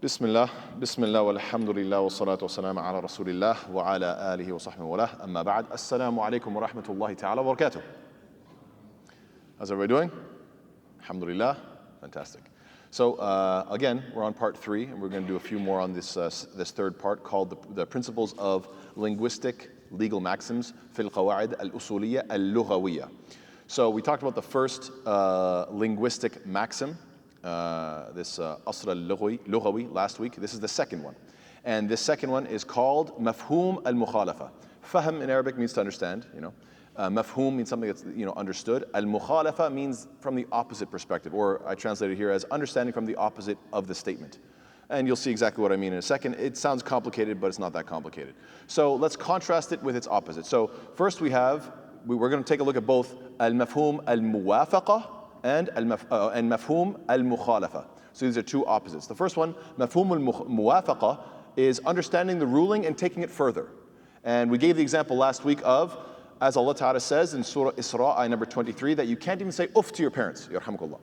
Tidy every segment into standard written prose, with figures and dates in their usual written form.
Bismillah, Bismillah, walhamdulillah, wa salatu wa salam ala rasulillah, wa ala alihi wa sahbihi wa lah, amma ba'd. Assalamu alaikum wa rahmatullahi ta'ala wa barakatuh. How's everybody doing? Alhamdulillah, fantastic. So again, we're on part 3, and we're going to do a few more on this third part called the principles of linguistic legal maxims fil qawaid al-usuliyya al-lughawiyya. So we talked about the first linguistic maxim, this asr al-lughawi last week. This is the second one. And this second one is called mafhum al-mukhalafa. Fahm in Arabic means to understand, Mafhum means something that's understood. Al-mukhalafa means from the opposite perspective, or I translate it here as understanding from the opposite of the statement. And you'll see exactly what I mean in a second. It sounds complicated, but it's not that complicated. So let's contrast it with its opposite. So first we're going to take a look at both al-mafhum al-muwafaqa and mafhum al-mukhalafa. So these are two opposites. The first one, mafhum al-muwafaqa, is understanding the ruling and taking it further. And we gave the example last week of, as Allah Ta'ala says in Surah Isra, ayah number 23, that you can't even say uff to your parents. Yarhamukallah.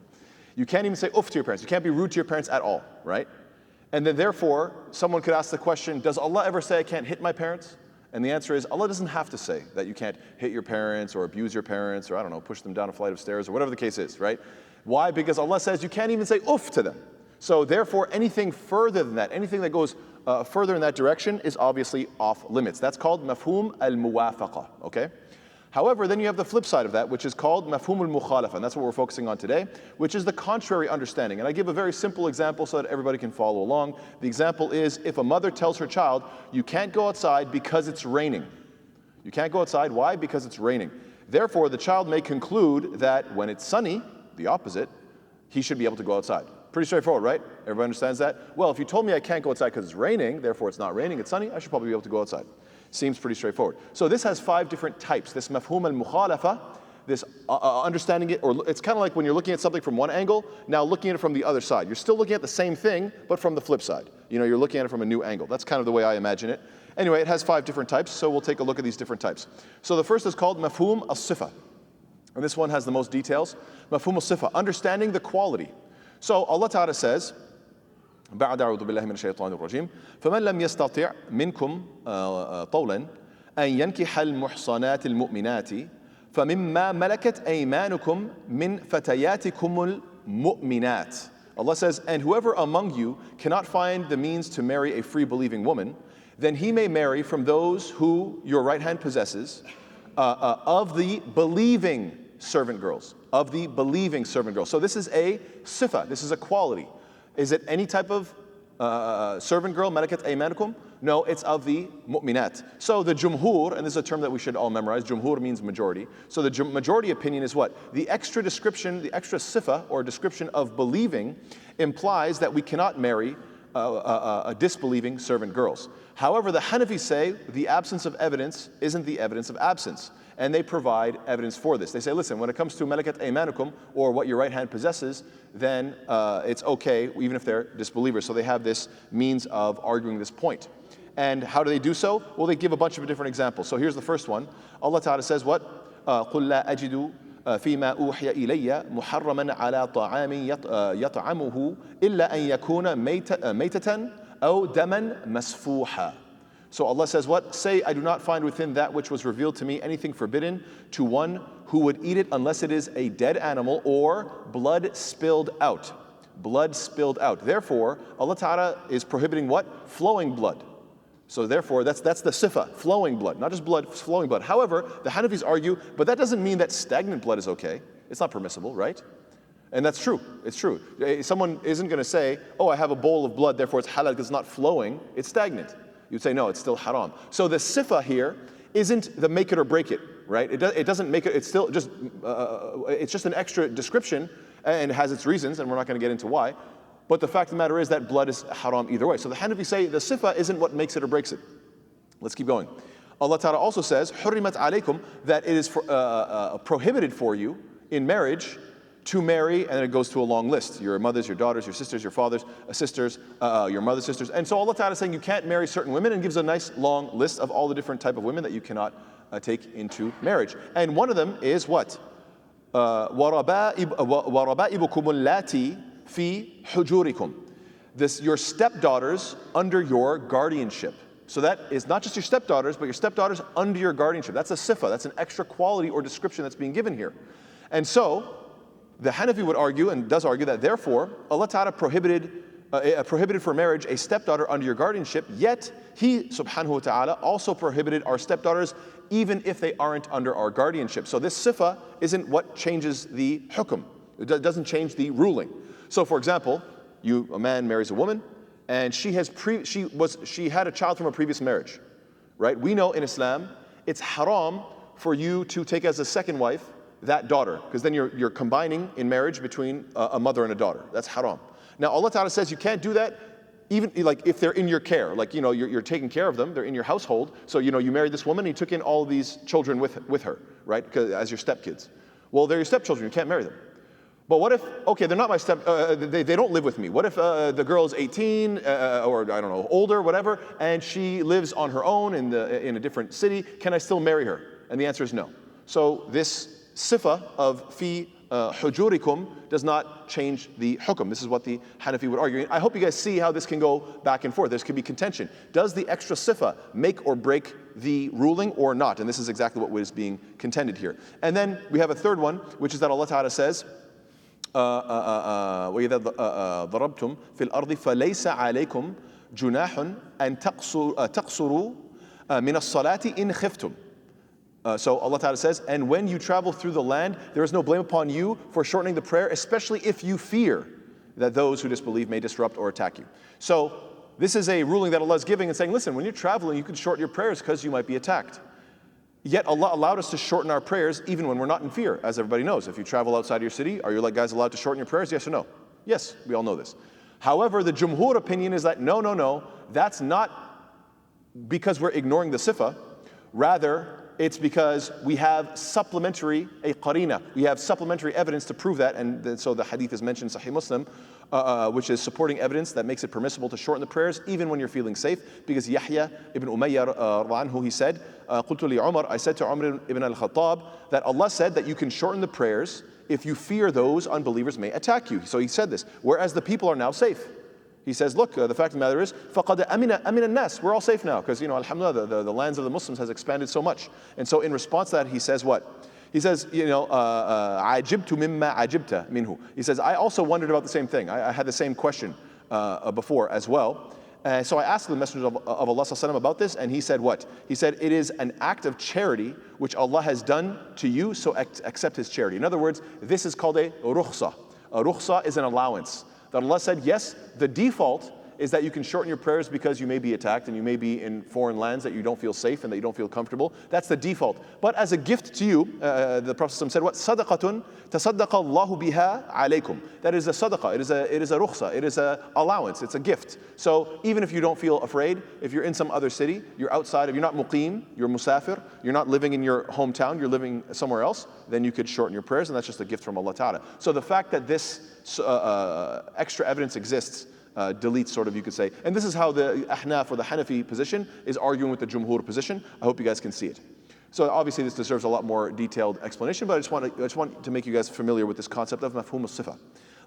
You can't even say uff to your parents. You can't be rude to your parents at all, right? And then therefore, someone could ask the question, does Allah ever say I can't hit my parents? And the answer is, Allah doesn't have to say that you can't hit your parents or abuse your parents or, I don't know, push them down a flight of stairs or whatever the case is, right? Why? Because Allah says you can't even say uff to them. So therefore, anything further than that, anything that goes further in that direction is obviously off limits. That's called mafhum al-muwafaqa, okay? However, then you have the flip side of that, which is called mafhum al-mukhalafa, and that's what we're focusing on today, which is the contrary understanding. And I give a very simple example so that everybody can follow along. The example is if a mother tells her child, you can't go outside because it's raining. You can't go outside, why? Because it's raining. Therefore, the child may conclude that when it's sunny, the opposite, he should be able to go outside. Pretty straightforward, right? Everybody understands that? Well, if you told me I can't go outside because it's raining, therefore it's not raining, it's sunny, I should probably be able to go outside. Seems pretty straightforward. So this has 5 different types. This mafhum al-mukhalafa, this understanding it, or it's kind of like when you're looking at something from one angle, now looking at it from the other side. You're still looking at the same thing, but from the flip side. You're looking at it from a new angle. That's kind of the way I imagine it. Anyway, it has 5 different types, so we'll take a look at these different types. So the first is called mafhum al-sifa. And this one has the most details. Mafhum al-sifa, understanding the quality. So Allah Ta'ala says, بعد أعوذ بالله من الشيطان الرجيم فمن لم يستطع منكم طولا أن ينكح المحصنات المؤمنات فمما ملكت أيمانكم من فتياتكم المؤمنات. Allah says, and whoever among you cannot find the means to marry a free believing woman, then he may marry from those who your right hand possesses of the believing servant girls. Of the believing servant girls. So this is a sifa, this is a quality. Is it any type of servant girl, malakat aymanukum? No, it's of the mu'minat. So the jumhur, and this is a term that we should all memorize, jumhur means majority. So the majority opinion is what? The extra description, the extra sifa, or description of believing, implies that we cannot marry disbelieving servant girls. However, the Hanafis say the absence of evidence isn't the evidence of absence. And they provide evidence for this. They say, listen, when it comes to malakat aymanukum, or what your right hand possesses, then it's okay, even if they're disbelievers. So they have this means of arguing this point. And how do they do so? Well, they give a bunch of different examples. So here's the first one. Allah Ta'ala says what? قُلْ لَا أَجِدُ فِيمَا أُوحِيَ إِلَيَّ مُحَرَّمًا عَلَى طَعَامٍ يَطْعَمُهُ إِلَّا أَن يَكُونَ مَيْتَةً أَوْ دَمًا مَسْفُوحًا. So Allah says what? Say, I do not find within that which was revealed to me anything forbidden to one who would eat it unless it is a dead animal or blood spilled out. Blood spilled out. Therefore, Allah Ta'ala is prohibiting what? Flowing blood. So therefore, that's the sifa, flowing blood. Not just blood, flowing blood. However, the Hanafis argue, but that doesn't mean that stagnant blood is okay. It's not permissible, right? And that's true. It's true. Someone isn't going to say, oh, I have a bowl of blood, therefore it's halal because it's not flowing. It's stagnant. You'd say, no, it's still haram. So the sifa here isn't the make it or break it, right? It doesn't make it, it's still just, it's just an extra description and it has its reasons, and we're not going to get into why. But the fact of the matter is that blood is haram either way. So the Hanafi say the sifa isn't what makes it or breaks it. Let's keep going. Allah Ta'ala also says, حُرِّمَتْ عَلَيْكُمْ, that it is prohibited for you in marriage to marry, and then it goes to a long list. Your mothers, your daughters, your sisters, your fathers, sisters, your mother's sisters. And so Allah Ta'ala is saying you can't marry certain women, and gives a nice long list of all the different type of women that you cannot take into marriage. And one of them is what? وَرَبَائِبُكُمُ اللَّاتِي فِي حُجُورِكُم. your stepdaughters under your guardianship. So that is not just your stepdaughters, but your stepdaughters under your guardianship. That's a sifa, that's an extra quality or description that's being given here. And so, the Hanafi would argue, and does argue, that therefore, Allah Ta'ala prohibited for marriage a stepdaughter under your guardianship, yet He, subhanahu wa ta'ala, also prohibited our stepdaughters even if they aren't under our guardianship. So this sifa isn't what changes the hukum. It doesn't change the ruling. So for example, a man marries a woman, and she had a child from a previous marriage, right? We know in Islam, it's haram for you to take as a second wife that daughter, because then you're combining in marriage between a mother and a daughter. That's haram. Now Allah Ta'ala says you can't do that even like if they're in your care, like you're taking care of them, they're in your household. So you married this woman, and you took in all of these children with her, right? As your stepkids. Well, they're your stepchildren, you can't marry them. But what if, okay, they're not my they don't live with me. What if the girl is 18 or I don't know, older, whatever, and she lives on her own in a different city? Can I still marry her? And the answer is no. So this sifa of fi hujurikum does not change the hukum. This is what the Hanafi would argue. I hope you guys see how this can go back and forth. This could be contention. Does the extra sifa make or break the ruling or not? And this is exactly what is being contended here. And then we have a third one, which is that Allah Ta'ala says, وإذا ضربتم في الأرض فليس عليكم جناح أن تقصروا من الصلاة إن خفتم. So Allah Ta'ala says, and when you travel through the land, there is no blame upon you for shortening the prayer, especially if you fear that those who disbelieve may disrupt or attack you. So this is a ruling that Allah is giving and saying, listen, when you're traveling, you can shorten your prayers because you might be attacked. Yet Allah allowed us to shorten our prayers even when we're not in fear. As everybody knows, if you travel outside your city, are you guys allowed to shorten your prayers? Yes or no? Yes, we all know this. However, the Jumhur opinion is that no, that's not because we're ignoring the sifa. Rather, it's because we have a qarina. We have supplementary evidence to prove that, and so the hadith is mentioned in Sahih Muslim, which is supporting evidence that makes it permissible to shorten the prayers even when you're feeling safe. Because Yahya ibn Umayyah anhu, he said, قلت لعمر, I said to Umar ibn al-Khattab that Allah said that you can shorten the prayers if you fear those unbelievers may attack you. So he said this, whereas the people are now safe. He says, look, the fact of the matter is, فَقَدْ أَمِنَ النَّاسِ. We're all safe now, because, alhamdulillah, the lands of the Muslims has expanded so much. And so in response to that, he says what? He says, عَجِبْتُ مِمَّا عَجِبْتَ مِنْهُ. He says, I also wondered about the same thing. I had the same question before as well. So I asked the Messenger of Allah ﷺ about this, and he said what? He said, it is an act of charity which Allah has done to you, so accept His charity. In other words, this is called a rukhsa. A rukhsa is an allowance. That Allah said, yes, the default is that you can shorten your prayers because you may be attacked and you may be in foreign lands that you don't feel safe and that you don't feel comfortable. That's the default. But as a gift to you, the Prophet said, what? Sadaqatun tasaddaqa Allahu biha alaykum. That is a sadaqah, it is a rukhsa, it is an allowance, it's a gift. So even if you don't feel afraid, if you're in some other city, you're outside, if you're not muqim, you're musafir, you're not living in your hometown, you're living somewhere else, then you could shorten your prayers, and that's just a gift from Allah Ta'ala. So the fact that this extra evidence exists deletes, sort of, you could say. And this is how the Ahnaf or the Hanafi position is arguing with the Jumhur position. I hope you guys can see it. So obviously this deserves a lot more detailed explanation, but I just want to make you guys familiar with this concept of mafhum al-sifa.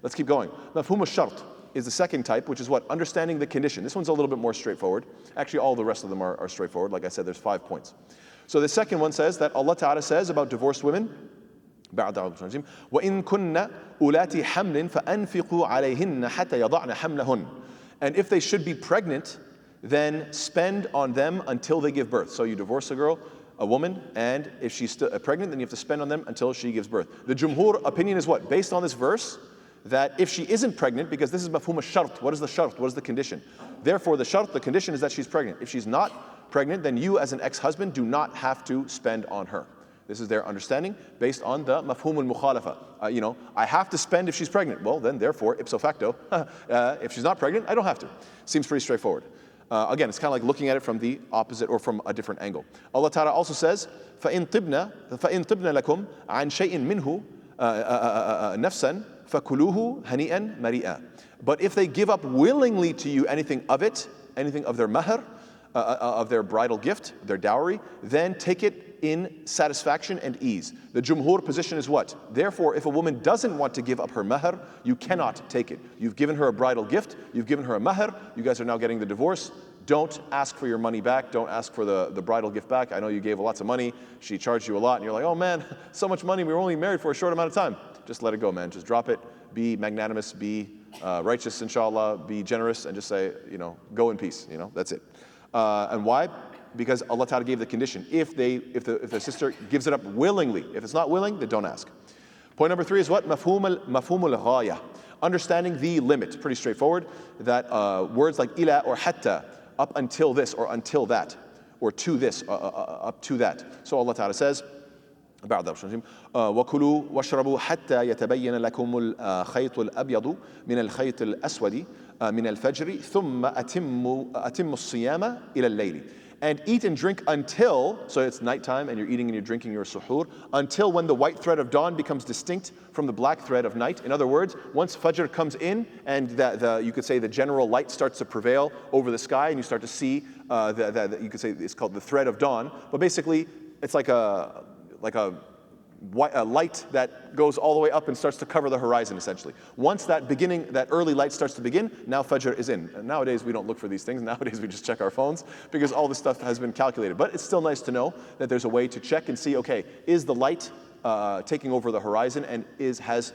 Let's keep going. Mafhum al-shart is the second type, which is what? Understanding the condition. This one's a little bit more straightforward. Actually, all the rest of them are straightforward. Like I said, there's 5 points. So the second one says that Allah Ta'ala says about divorced women, وَإِن كُنَّ أُولَاتِ حَمْلٍ فَأَنْفِقُوا عَلَيْهِنَّ حَتَّى يَضَعْنَ حَمْلَهُنَّ. And if they should be pregnant, then spend on them until they give birth. So you divorce a woman, and if she's still pregnant, then you have to spend on them until she gives birth. The Jumhur opinion is what? Based on this verse, that if she isn't pregnant, because this is mafhum al-shart, what is the shart? What is the condition? Therefore, the shart, the condition is that she's pregnant. If she's not pregnant, then you as an ex-husband do not have to spend on her. This is their understanding based on the mafhum al-mukhalafa. I have to spend if she's pregnant. Well, then, therefore, ipso facto, if she's not pregnant, I don't have to. Seems pretty straightforward. Again, it's kind of like looking at it from the opposite or from a different angle. Allah Ta'ala also says, فَإِن طِبْنَ لَكُمْ عَنْ شَيْءٍ مِّنْهُ نَفْسًا فَكُلُوهُ هَنِيئًا مَرِيئًا. But if they give up willingly to you anything of it, anything of their mahr, of their bridal gift, their dowry, then take it in satisfaction and ease. The Jumhur position is what? Therefore, if a woman doesn't want to give up her mahr, you cannot take it. You've given her a bridal gift, you've given her a mahr, you guys are now getting the divorce. Don't ask for your money back. Don't ask for the bridal gift back. I know you gave lots of money. She charged you a lot. And you're like, oh man, so much money. We were only married for a short amount of time. Just let it go, man. Just drop it. Be magnanimous. Be righteous, inshallah. Be generous. And just say, go in peace. That's it. And why? Because Allah Ta'ala gave the condition. If the sister gives it up willingly. If it's not willing, then don't ask. Point number 3 is what? Mafhum al-ghaya. Understanding the limit. Pretty straightforward. That words like ila or hatta, up until this or until that, or to this, up to that. So Allah Ta'ala says, وَكُلُوا وَاشْرَبُوا حَتَّى يَتَبَيَّنَ لَكُمُ الْخَيْطُ الْأَبْيَضُ مِنَ الْخَيْطِ الْأَسْوَدِ مِنَ الْفَجْرِ ثُمَّ أَتِمُّوا الصِّيَامَ إِلَى اللَّيْلِ. And eat and drink until, so it's nighttime and you're eating and you're drinking your suhoor, until when the white thread of dawn becomes distinct from the black thread of night. In other words, once Fajr comes in and you could say the general light starts to prevail over the sky and you start to see, you could say it's called the thread of dawn, but basically it's like a light that goes all the way up and starts to cover the horizon, essentially. Once that early light starts to begin, now Fajr is in. And nowadays, we don't look for these things. Nowadays, we just check our phones because all this stuff has been calculated. But it's still nice to know that there's a way to check and see, okay, is the light taking over the horizon and has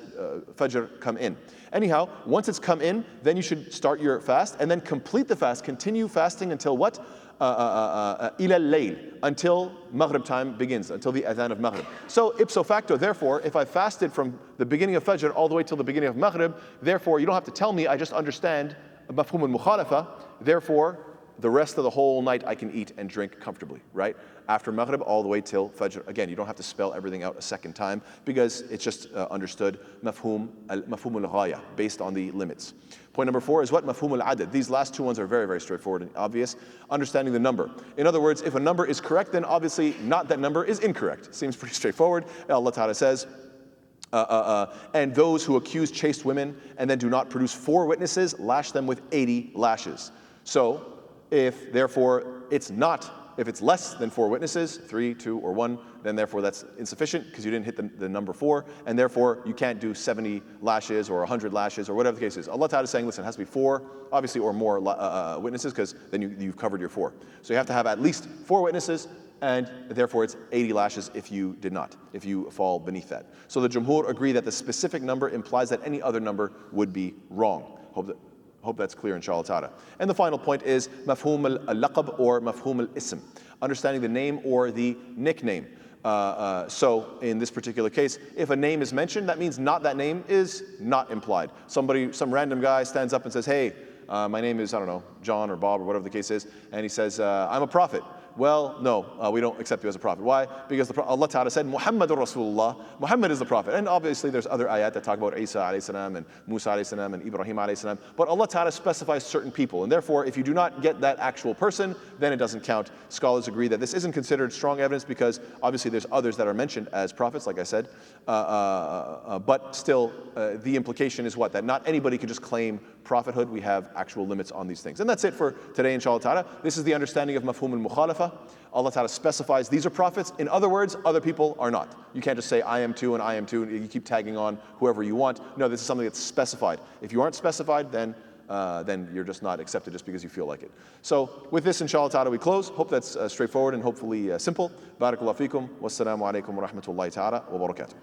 Fajr come in? Anyhow, once it's come in, then you should start your fast and then complete the fast. Continue fasting until what? إِلَى اللَّيْلِ, until Maghrib time begins, until the adhan of Maghrib. So ipso facto, therefore, if I fasted from the beginning of Fajr all the way till the beginning of Maghrib, therefore you don't have to tell me, I just understand mafhum al-mukhalafa, therefore the rest of the whole night I can eat and drink comfortably, right? After Maghrib all the way till Fajr. Again, you don't have to spell everything out a second time because it's just understood mafhum al-ghaya, based on the limits. Point number 4 is what? Mafhum al-adad. These last two ones are very, very straightforward and obvious. Understanding the number. In other words, if a number is correct, then obviously not that number is incorrect. Seems pretty straightforward. Allah Ta'ala says, and those who accuse chaste women and then do not produce 4 witnesses, lash them with 80 lashes. So, if therefore if it's less than 4 witnesses, 3, 2, or 1, then therefore that's insufficient because you didn't hit the number 4, and therefore you can't do 70 lashes or 100 lashes or whatever the case is. Allah Ta'ala is saying, listen, it has to be 4, obviously, or more witnesses because then you've covered your 4. So you have to have at least 4 witnesses, and therefore it's 80 lashes if you did not, if you fall beneath that. So the Jumhur agree that the specific number implies that any other number would be wrong. Hope that's clear, inshallah ta'ala. And the final point is mafhum al-laqab or mafhum al-ism, understanding the name or the nickname. So in this particular case, if a name is mentioned, that means that name is not implied. Some random guy stands up and says, hey, my name is, I don't know, John or Bob or whatever the case is, and he says, I'm a prophet. Well, no, we don't accept you as a prophet. Why? Because Allah Ta'ala said, Muhammadur Rasulullah, Muhammad is the prophet. And obviously there's other ayat that talk about Isa alayhi salam and Musa alayhi salam and Ibrahim alayhi salam. But Allah Ta'ala specifies certain people. And therefore, if you do not get that actual person, then it doesn't count. Scholars agree that this isn't considered strong evidence because obviously there's others that are mentioned as prophets, like I said. But still, the implication is what? That not anybody can just claim prophethood. We have actual limits on these things. And that's it for today, inshallah ta'ala. This is the understanding of mafhum al-mukhalafa. Allah Ta'ala specifies these are prophets. In other words, other people are not. You can't just say I am too and I am too, and you keep tagging on whoever you want. No, this is something that's specified. If you aren't specified, then you're just not accepted just because you feel like it. So with this, inshallah ta'ala, we close. Hope that's straightforward and hopefully simple. Barakallahu feekum. Wassalamu alaikum wa rahmatullahi ta'ala wa barakatuh.